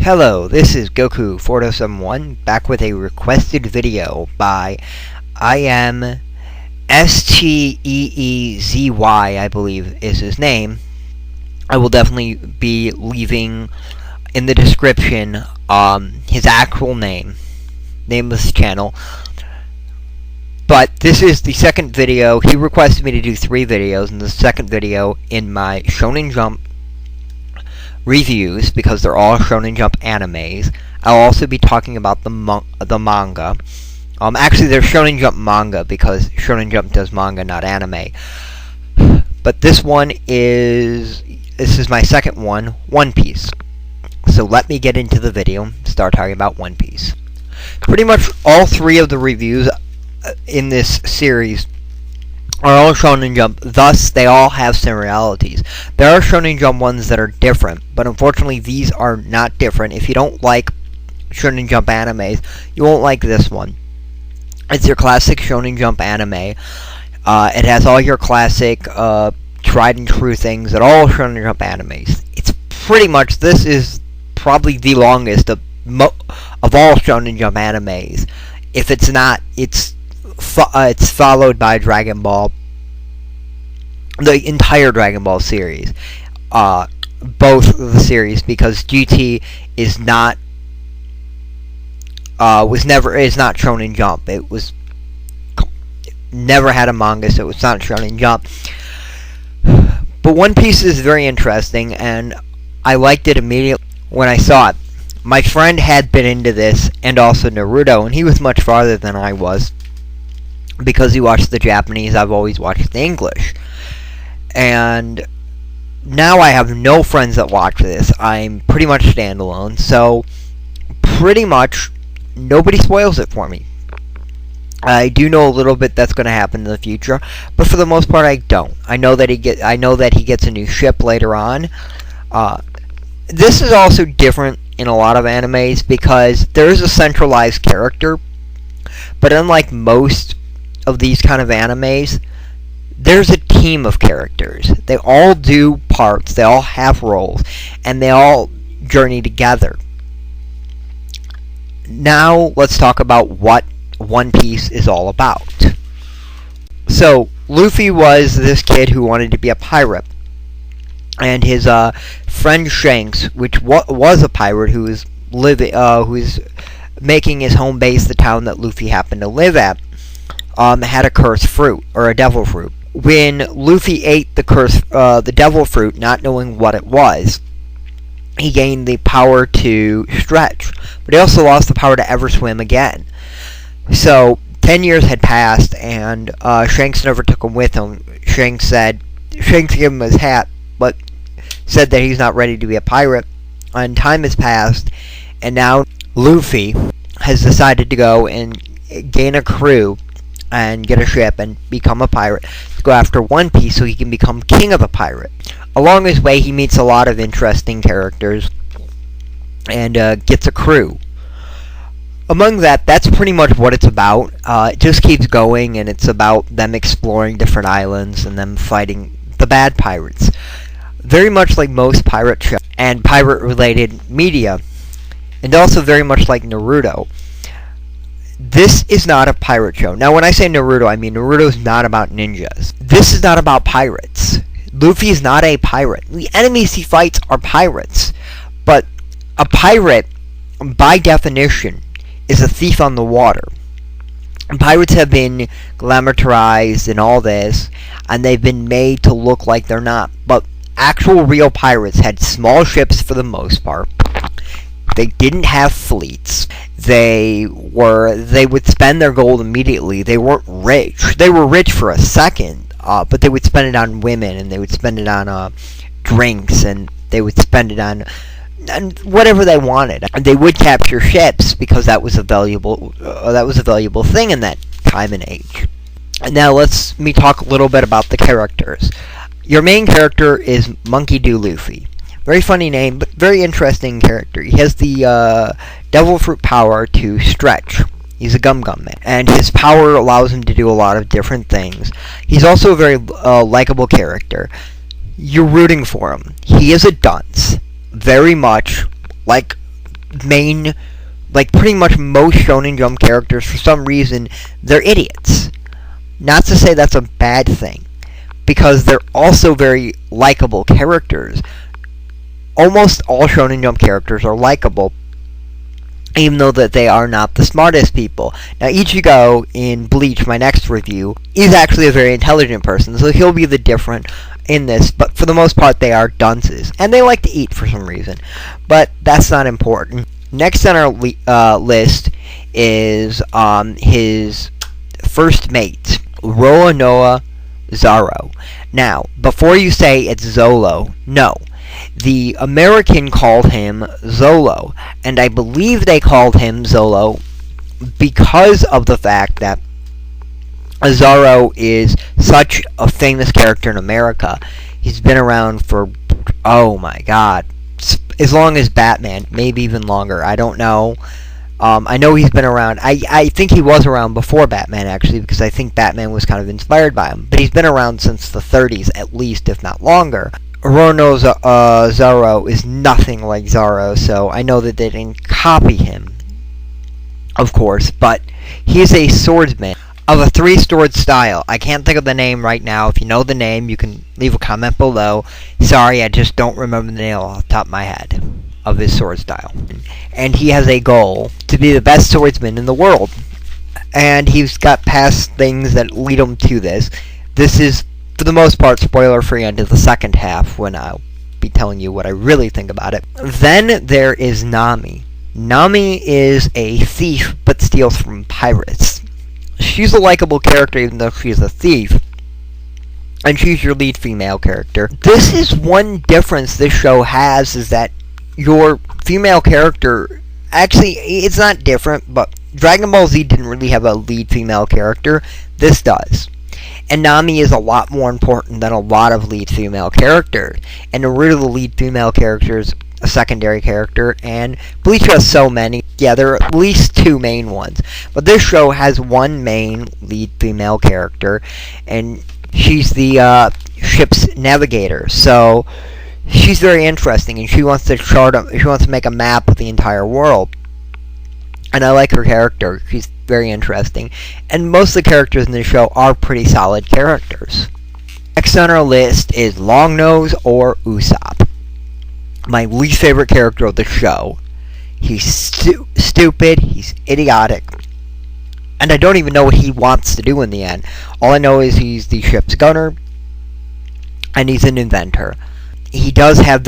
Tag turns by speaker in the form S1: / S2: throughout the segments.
S1: Hello, this is Goku4071 back with a requested video by Steezy, I believe is his name. I will definitely be leaving in the description his actual name of this channel. But this is the second video. He requested me to do 3 videos, and the second video in my Shonen Jump reviews, because they're all Shonen Jump animes. I'll also be talking about the manga. Actually, they're Shonen Jump manga, because Shonen Jump does manga, not anime. But this is my second one, One Piece. So let me get into the video, start talking about One Piece. Pretty much all 3 of the reviews in this series are all Shonen Jump, thus they all have similarities. There are Shonen Jump ones that are different, but unfortunately these are not different. If you don't like Shonen Jump animes, you won't like this one. It's your classic Shonen Jump anime. It has all your classic, tried and true things that all Shonen Jump animes. It's pretty much, this is probably the longest of all Shonen Jump animes. If it's not, it's followed by Dragon Ball, the entire Dragon Ball series, both of the series, because GT is not is not Shonen Jump. It never had a manga, so it's not Shonen Jump. But One Piece is very interesting, and I liked it immediately when I saw it. My friend had been into this, and also Naruto, and he was much farther than I was, because he watched the Japanese. I've always watched the English. And now I have no friends that watch this. I'm pretty much standalone, so pretty much nobody spoils it for me. I do know a little bit that's going to happen in the future, but for the most part I don't. I know that he gets a new ship later on. This is also different in a lot of animes because there is a centralized character, but unlike most of these kind of animes, there's a team of characters. They all do parts, they all have roles, and they all journey together. Now let's talk about what One Piece is all about. So Luffy was this kid who wanted to be a pirate, and his friend Shanks, which was a pirate who was making his home base the town that Luffy happened to live at, had a cursed fruit, or a devil fruit. When Luffy ate the devil fruit, not knowing what it was, he gained the power to stretch, but he also lost the power to ever swim again. So 10 years had passed, and Shanks never took him with him. Shanks gave him his hat, but said that he's not ready to be a pirate. And time has passed, and now Luffy has decided to go and gain a crew and get a ship and become a pirate to go after One Piece so he can become king of a pirate. Along his way, he meets a lot of interesting characters and gets a crew. Among that's pretty much what it's about. It just keeps going, and it's about them exploring different islands and them fighting the bad pirates. Very much like most pirate shows and pirate-related media, and also very much like Naruto. This is not a pirate show. Now, when I say Naruto, I mean Naruto's not about ninjas. This is not about pirates. Luffy is not a pirate. The enemies he fights are pirates. But a pirate, by definition, is a thief on the water. And pirates have been glamorized and all this, and they've been made to look like they're not. But actual real pirates had small ships for the most part. They didn't have fleets. They would spend their gold immediately. They weren't rich. They were rich for a second, but they would spend it on women, and they would spend it on drinks, and they would spend it on whatever they wanted. And they would capture ships because that was a valuable thing in that time and age. And now let me talk a little bit about the characters. Your main character is Monkey D. Luffy. Very funny name, but very interesting character. He has the devil fruit power to stretch. He's a gum man, and his power allows him to do a lot of different things. He's also a very likable character. You're rooting for him. He is a dunce, very much like main, like pretty much most Shonen Jump characters, for some reason, they're idiots. Not to say that's a bad thing, because they're also very likable characters. Almost all Shonen Jump characters are likable, even though that they are not the smartest people. Now, Ichigo in Bleach, my next review, is actually a very intelligent person, so he'll be the different in this, but for the most part they are dunces, and they like to eat for some reason, but that's not important. Next on our list is his first mate, Roanoa Zoro. Now, before you say it's Zolo, no. The American called him Zolo, and I believe they called him Zolo because of the fact that Zoro is such a famous character in America. He's been around for, oh my god, as long as Batman, maybe even longer. I don't know. I know he's been around. I think he was around before Batman, actually, because I think Batman was kind of inspired by him. But he's been around since the 30s, at least, if not longer. Roanoa Zoro is nothing like Zoro, so I know that they didn't copy him, of course, but he is a swordsman of a three-sword style. I can't think of the name right now. If you know the name, you can leave a comment below. Sorry, I just don't remember the name off the top of my head of his sword style. And he has a goal to be the best swordsman in the world. And he's got past things that lead him to this. This is, for the most part, spoiler-free into the second half, when I'll be telling you what I really think about it. Then there is Nami. Nami is a thief, but steals from pirates. She's a likable character, even though she's a thief. And she's your lead female character. This is one difference this show has, is that your female character, actually, it's not different, but Dragon Ball Z didn't really have a lead female character. This does. And Nami is a lot more important than a lot of lead female characters. And to rid of the lead female characters, a secondary character, and Bleach has so many. Yeah, there are at least two main ones. But this show has one main lead female character, and she's the ship's navigator. So she's very interesting, and she wants to make a map of the entire world. And I like her character. She's very interesting. And most of the characters in the show are pretty solid characters. Next on our list is Longnose or Usopp. My least favorite character of the show. He's stupid, he's idiotic, and I don't even know what he wants to do in the end. All I know is he's the ship's gunner, and he's an inventor. He does have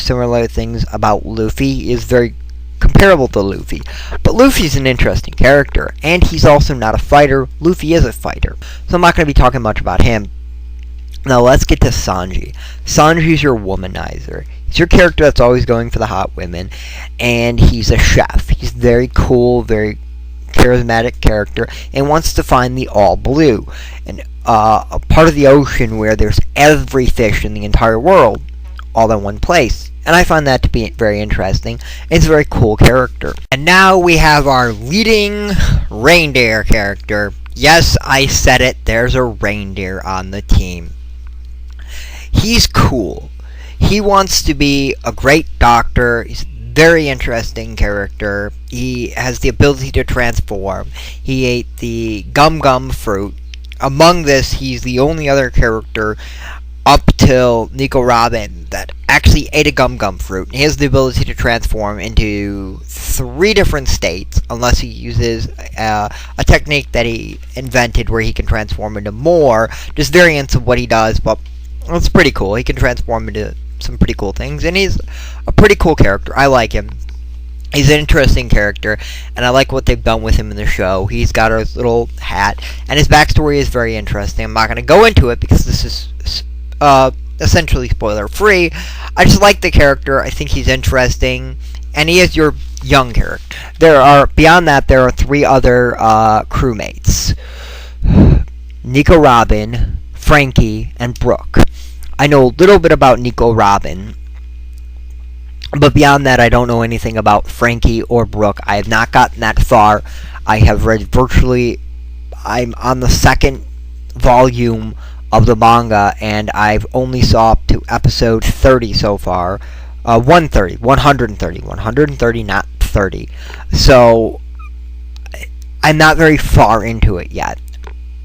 S1: similar things about Luffy. He is very comparable to Luffy. But Luffy's an interesting character, and he's also not a fighter. Luffy is a fighter. So I'm not going to be talking much about him. Now let's get to Sanji. Sanji's your womanizer. He's your character that's always going for the hot women, and he's a chef. He's very cool, very charismatic character, and wants to find the All Blue, and a part of the ocean where there's every fish in the entire world, all in one place. And I find that to be very interesting. It's a very cool character. And now we have our leading reindeer character. Yes, I said it. There's a reindeer on the team. He's cool. He wants to be a great doctor. He's a very interesting character. He has the ability to transform. He ate the gum fruit. Among this, he's the only other character up till Nico Robin that actually ate a gum fruit. He has the ability to transform into 3 different states, unless he uses a technique that he invented where he can transform into more, just variants of what he does, but it's pretty cool. He can transform into some pretty cool things, and he's a pretty cool character. I like him. He's an interesting character, and I like what they've done with him in the show. He's got his little hat, and his backstory is very interesting. I'm not going to go into it because this is essentially spoiler-free. I just like the character. I think he's interesting, and he is your young character. Beyond that, there are 3 other crewmates. Nico Robin, Frankie, and Brooke. I know a little bit about Nico Robin, but beyond that, I don't know anything about Frankie or Brooke. I have not gotten that far. I have read I'm on the 2nd volume of the manga, and I've only saw up to episode 30 so far. 130, not 30. So I'm not very far into it yet.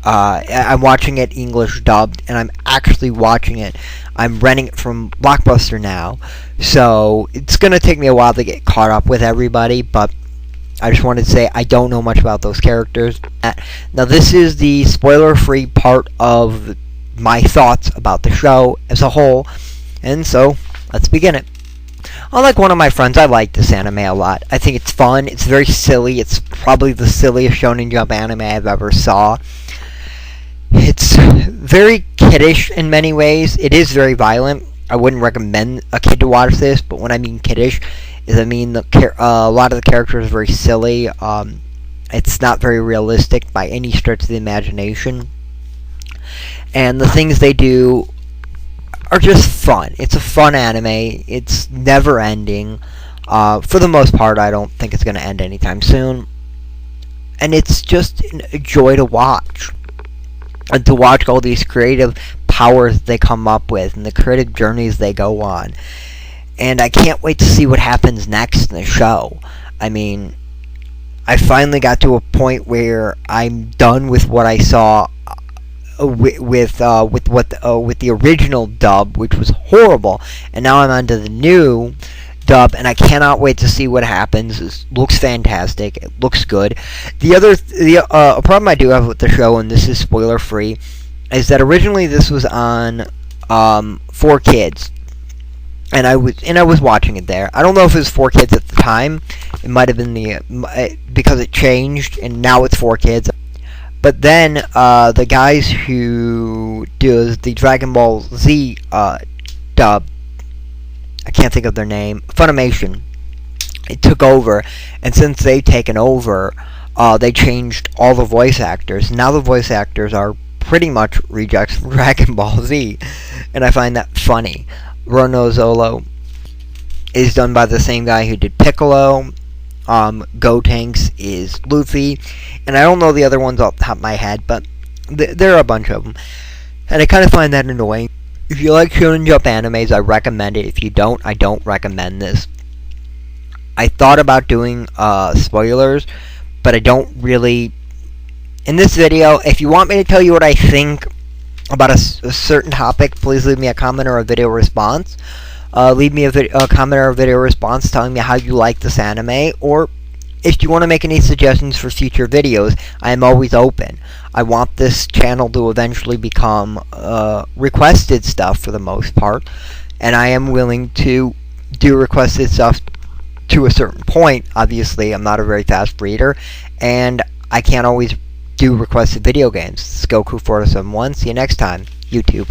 S1: I'm watching it English dubbed, and I'm actually watching it. I'm renting it from Blockbuster now, so it's going to take me a while to get caught up with everybody, but I just wanted to say I don't know much about those characters. Now, this is the spoiler-free part of my thoughts about the show as a whole, and so let's begin it. Unlike one of my friends, I like this anime a lot. I think it's fun, it's very silly, it's probably the silliest Shonen Jump anime I've ever saw. It's very kiddish in many ways. It is very violent. I wouldn't recommend a kid to watch this, but when I mean kiddish, I mean a lot of the characters are very silly. It's not very realistic by any stretch of the imagination. And the things they do are just fun. It's a fun anime. It's never ending. For the most part, I don't think it's going to end anytime soon. And it's just a joy to watch. And to watch all these creative powers they come up with and the creative journeys they go on. And I can't wait to see what happens next in the show. I mean, I finally got to a point where I'm done with what I saw with the original dub, which was horrible, and now I'm onto the new dub, and I cannot wait to see what happens. It looks fantastic. It looks good. A problem I do have with the show, and this is spoiler free, is that originally this was on 4Kids, and I was watching it there. I don't know if it was 4Kids at the time. It might have been because it changed, and now it's 4Kids. But then the guys who do the Dragon Ball Z dub, I can't think of their name, Funimation, it took over, and since they've taken over, they changed all the voice actors. Now the voice actors are pretty much rejects from Dragon Ball Z, and I find that funny. Ronozolo is done by the same guy who did Piccolo. Gotenks is Luffy, and I don't know the other ones off the top of my head, but there are a bunch of them, and I kind of find that annoying. If you like Shonen Jump animes, I recommend it. If you don't, I don't recommend this. I thought about doing spoilers, but I don't really. In this video, if you want me to tell you what I think about a certain topic, please leave me a comment or a video response. Leave me a comment or a video response telling me how you like this anime, or if you want to make any suggestions for future videos, I am always open. I want this channel to eventually become requested stuff for the most part, and I am willing to do requested stuff to a certain point. Obviously, I'm not a very fast reader, and I can't always do requested video games. This is Goku471. See you next time, YouTube.